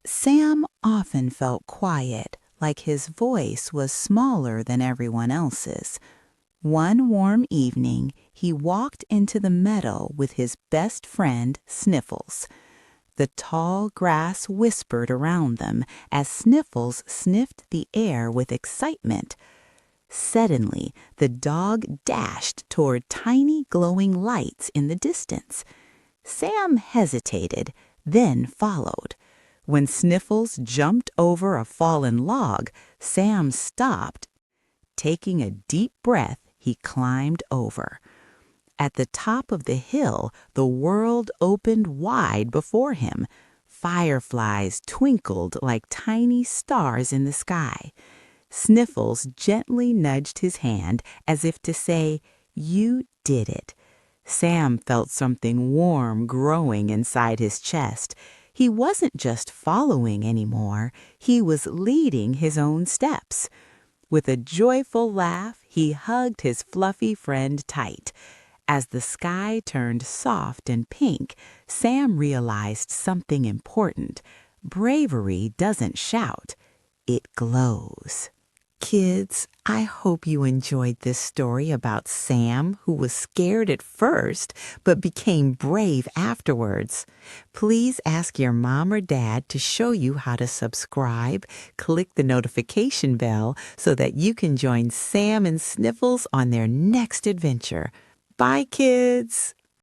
Sam often felt quiet, like his voice was smaller than everyone else's. One warm evening, he walked into the meadow with his best friend, Sniffles. The tall grass whispered around them as Sniffles sniffed the air with excitement. Suddenly, the dog dashed toward tiny glowing lights in the distance. Sam hesitated, then followed. When Sniffles jumped over a fallen log, Sam stopped. Taking a deep breath, he climbed over. At the top of the hill, the world opened wide before him. Fireflies twinkled like tiny stars in the sky. Sniffles gently nudged his hand as if to say, "You did it." Sam felt something warm growing inside his chest. He wasn't just following anymore, he was leading his own steps. With a joyful laugh, he hugged his fluffy friend tight. As the sky turned soft and pink, Sam realized something important. Bravery doesn't shout, it glows. Kids, I hope you enjoyed this story about Sam, who was scared at first but became brave afterwards. Please ask your mom or dad to show you how to subscribe. Click the notification bell so that you can join Sam and Sniffles on their next adventure. Bye, kids!